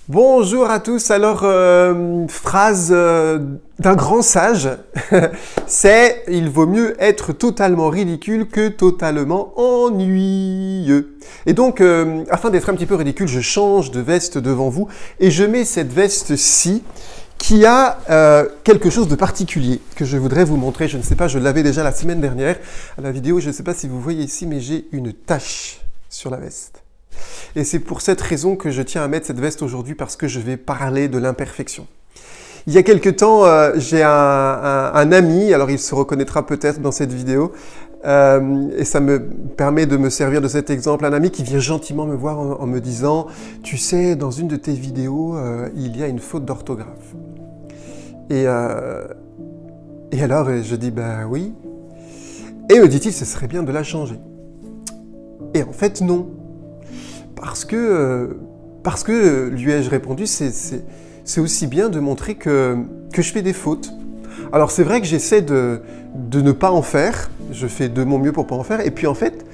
Bonjour à tous. Alors, phrase d'un grand sage, c'est « Il vaut mieux être totalement ridicule que totalement ennuyeux ». Et donc, afin d'être un petit peu ridicule, je change de veste devant vous et je mets cette veste-ci qui a quelque chose de particulier que je voudrais vous montrer. Je ne sais pas, je l'avais déjà la semaine dernière à la vidéo. Je ne sais pas si vous voyez ici, mais j'ai une tache sur la veste. Et c'est pour cette raison que je tiens à mettre cette veste aujourd'hui, parce que je vais parler de l'imperfection. Il y a quelque temps, j'ai un ami, alors il se reconnaîtra peut-être dans cette vidéo, et ça me permet de me servir de cet exemple, un ami qui vient gentiment me voir en me disant « Tu sais, dans une de tes vidéos, il y a une faute d'orthographe. » Et alors, je dis « Ben oui. » Et me dit-il « Ce serait bien de la changer. » Et en fait, non. Parce que lui ai-je répondu, c'est aussi bien de montrer que je fais des fautes. Alors c'est vrai que j'essaie de ne pas en faire, je fais de mon mieux pour pas en faire, et puis en fait,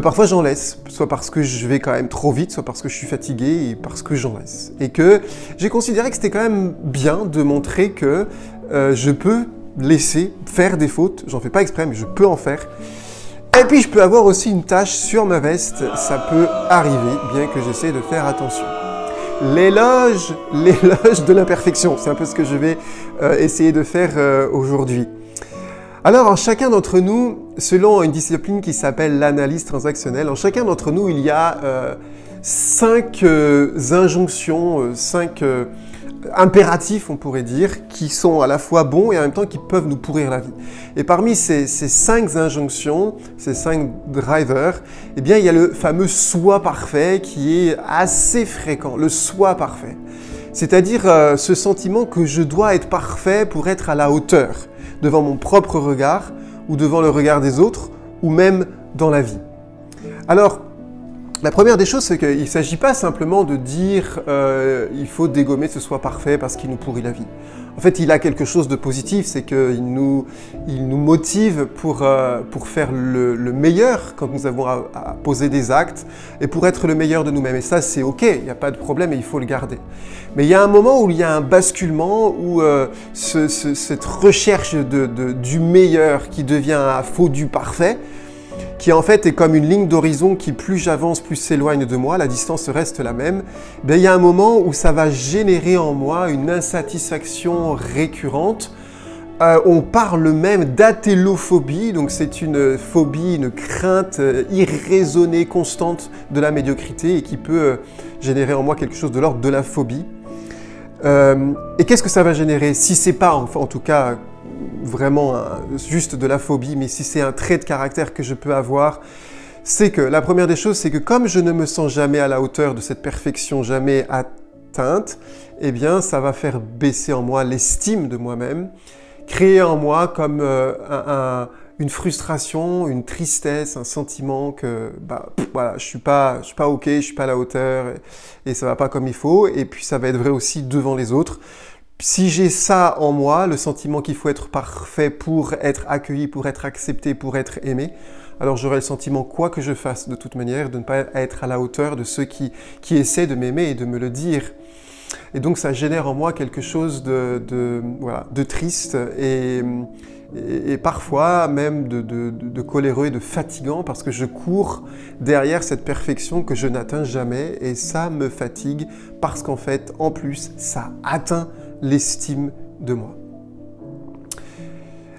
parfois j'en laisse, soit parce que je vais quand même trop vite, soit parce que je suis fatigué, et parce que j'en laisse. Et que j'ai considéré que c'était quand même bien de montrer que je peux laisser faire des fautes, j'en fais pas exprès, mais je peux en faire. Et puis je peux avoir aussi une tache sur ma veste, ça peut arriver, bien que j'essaie de faire attention. L'éloge de l'imperfection, c'est un peu ce que je vais essayer de faire aujourd'hui. Alors en chacun d'entre nous, selon une discipline qui s'appelle l'analyse transactionnelle, en chacun d'entre nous il y a 5 injonctions, 5 impératifs, on pourrait dire, qui sont à la fois bons et en même temps qui peuvent nous pourrir la vie. Et parmi ces 5 injonctions, ces 5 drivers, eh bien, il y a le fameux « soi parfait » qui est assez fréquent, le « soi parfait ». C'est-à-dire ce sentiment que je dois être parfait pour être à la hauteur, devant mon propre regard, ou devant le regard des autres, ou même dans la vie. Alors, la première des choses, c'est qu'il ne s'agit pas simplement de dire il faut dégommer ce soi parfait parce qu'il nous pourrit la vie. En fait, il a quelque chose de positif, c'est qu'il nous motive pour faire le meilleur quand nous avons à poser des actes et pour être le meilleur de nous-mêmes. Et ça, c'est OK, il n'y a pas de problème et il faut le garder. Mais il y a un moment où il y a un basculement, où cette recherche du meilleur qui devient un faux du parfait, qui en fait est comme une ligne d'horizon qui, plus j'avance, plus s'éloigne de moi, la distance reste la même, bien, il y a un moment où ça va générer en moi une insatisfaction récurrente. On parle même d'athélophobie, donc c'est une phobie, une crainte irraisonnée, constante de la médiocrité et qui peut générer en moi quelque chose de l'ordre de la phobie. Et qu'est-ce que ça va générer? Si c'est pas, enfin, en tout cas, vraiment juste de la phobie, mais si c'est un trait de caractère que je peux avoir, c'est que la première des choses, c'est que comme je ne me sens jamais à la hauteur de cette perfection, jamais atteinte, eh bien ça va faire baisser en moi l'estime de moi-même, créer en moi comme une frustration, une tristesse, un sentiment que voilà, je suis pas OK, je suis pas à la hauteur et ça va pas comme il faut, et puis ça va être vrai aussi devant les autres. Si j'ai ça en moi, le sentiment qu'il faut être parfait pour être accueilli, pour être accepté, pour être aimé, alors j'aurai le sentiment, quoi que je fasse de toute manière, de ne pas être à la hauteur de ceux qui essaient de m'aimer et de me le dire. Et donc ça génère en moi quelque chose de triste et parfois même de coléreux et de fatigant, parce que je cours derrière cette perfection que je n'atteins jamais et ça me fatigue parce qu'en fait, en plus, ça atteint l'estime de moi.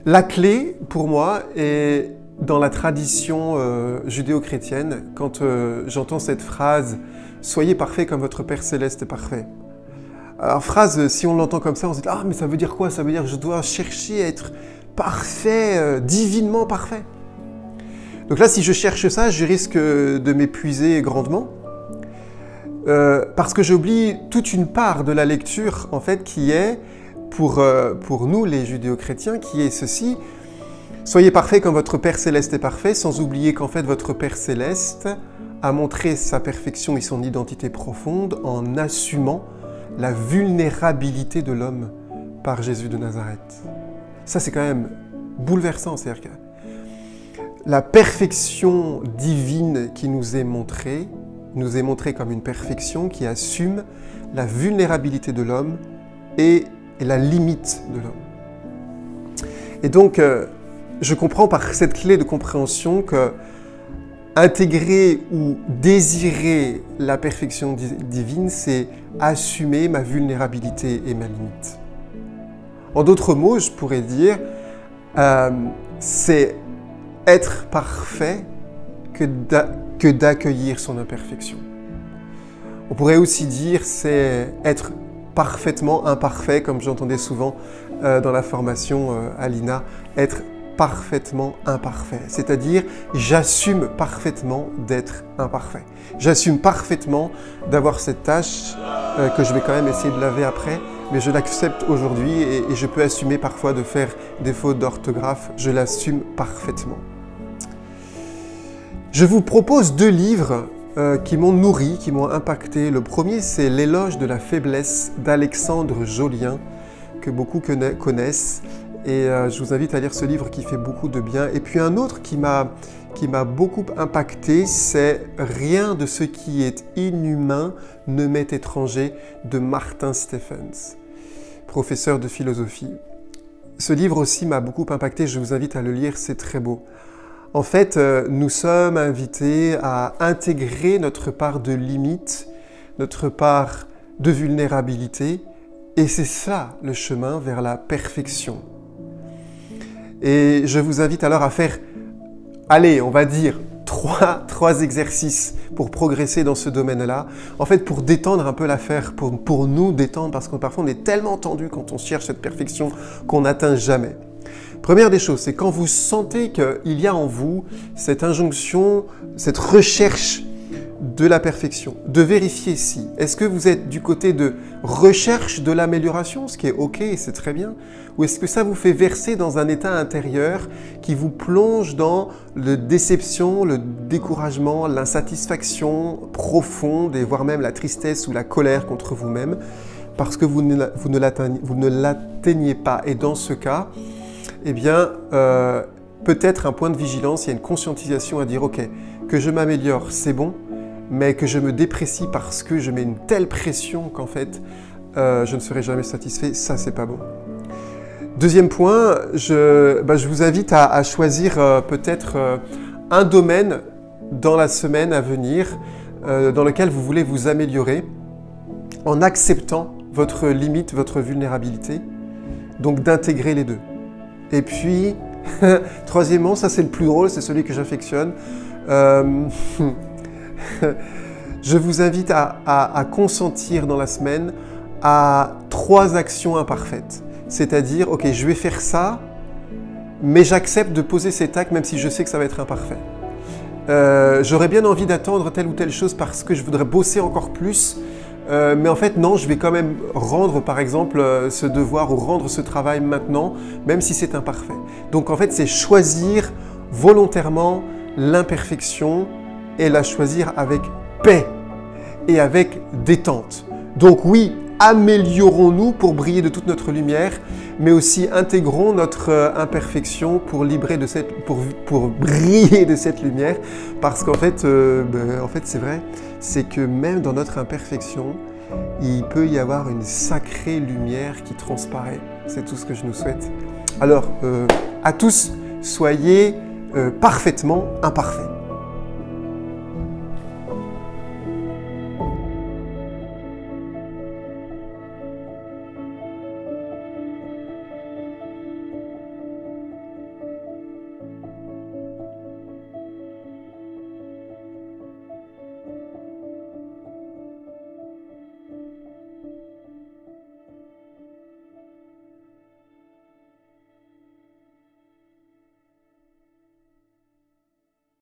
La clé, pour moi, est dans la tradition judéo-chrétienne, quand j'entends cette phrase « Soyez parfaits comme votre Père Céleste est parfait ». Alors, phrase, si on l'entend comme ça, on se dit « Ah, mais ça veut dire quoi? Ça veut dire que je dois chercher à être parfait, divinement parfait ». Donc là, si je cherche ça, je risque de m'épuiser grandement. Parce que j'oublie toute une part de la lecture, en fait, qui est, pour nous, les judéo-chrétiens, qui est ceci: soyez parfaits comme votre Père Céleste est parfait, sans oublier qu'en fait, votre Père Céleste a montré sa perfection et son identité profonde en assumant la vulnérabilité de l'homme par Jésus de Nazareth. Ça, c'est quand même bouleversant, c'est-à-dire que la perfection divine qui nous est montrée comme une perfection qui assume la vulnérabilité de l'homme et la limite de l'homme. Et donc, je comprends par cette clé de compréhension que intégrer ou désirer la perfection divine, c'est assumer ma vulnérabilité et ma limite. En d'autres mots, je pourrais dire, c'est être parfait que d'accueillir son imperfection. On pourrait aussi dire, c'est être parfaitement imparfait, comme j'entendais souvent dans la formation à l'INA, être parfaitement imparfait. C'est-à-dire, j'assume parfaitement d'être imparfait. J'assume parfaitement d'avoir cette tâche que je vais quand même essayer de laver après, mais je l'accepte aujourd'hui et je peux assumer parfois de faire des fautes d'orthographe. Je l'assume parfaitement. Je vous propose 2 livres qui m'ont nourri, qui m'ont impacté. Le premier, c'est L'éloge de la faiblesse d'Alexandre Jolien, que beaucoup connaissent. Et je vous invite à lire ce livre qui fait beaucoup de bien. Et puis un autre qui m'a beaucoup impacté, c'est Rien de ce qui est inhumain ne m'est étranger de Martin Stephens, professeur de philosophie. Ce livre aussi m'a beaucoup impacté, je vous invite à le lire, c'est très beau. En fait, nous sommes invités à intégrer notre part de limite, notre part de vulnérabilité, et c'est ça le chemin vers la perfection. Et je vous invite alors à faire, allez, on va dire, trois exercices pour progresser dans ce domaine-là. En fait, pour détendre un peu l'affaire, pour nous détendre, parce que parfois on est tellement tendu quand on cherche cette perfection qu'on n'atteint jamais. Première des choses, c'est quand vous sentez qu'il y a en vous cette injonction, cette recherche de la perfection, de vérifier si. Est-ce que vous êtes du côté de recherche de l'amélioration, ce qui est OK, c'est très bien, ou est-ce que ça vous fait verser dans un état intérieur qui vous plonge dans la déception, le découragement, l'insatisfaction profonde et voire même la tristesse ou la colère contre vous-même parce que vous ne l'atteignez pas. Et dans ce cas, eh bien, peut-être un point de vigilance, il y a une conscientisation à dire « Ok, que je m'améliore, c'est bon, mais que je me déprécie parce que je mets une telle pression qu'en fait, je ne serai jamais satisfait, ça, c'est pas bon. » Deuxième point, je vous invite à choisir peut-être un domaine dans la semaine à venir dans lequel vous voulez vous améliorer en acceptant votre limite, votre vulnérabilité, donc d'intégrer les deux. Et puis, troisièmement, ça c'est le plus drôle, c'est celui que j'affectionne. Je vous invite à consentir dans la semaine à 3 actions imparfaites. C'est-à-dire, ok, je vais faire ça, mais j'accepte de poser cet acte même si je sais que ça va être imparfait. J'aurais bien envie d'attendre telle ou telle chose parce que je voudrais bosser encore plus, mais en fait non, je vais quand même rendre par exemple ce devoir ou rendre ce travail maintenant, même si c'est imparfait. Donc en fait c'est choisir volontairement l'imperfection et la choisir avec paix et avec détente. Donc oui, améliorons-nous pour briller de toute notre lumière, mais aussi intégrons notre imperfection pour briller de cette lumière, parce qu'en fait, c'est vrai, c'est que même dans notre imperfection, il peut y avoir une sacrée lumière qui transparaît. C'est tout ce que je nous souhaite. Alors, à tous, soyez parfaitement imparfaits.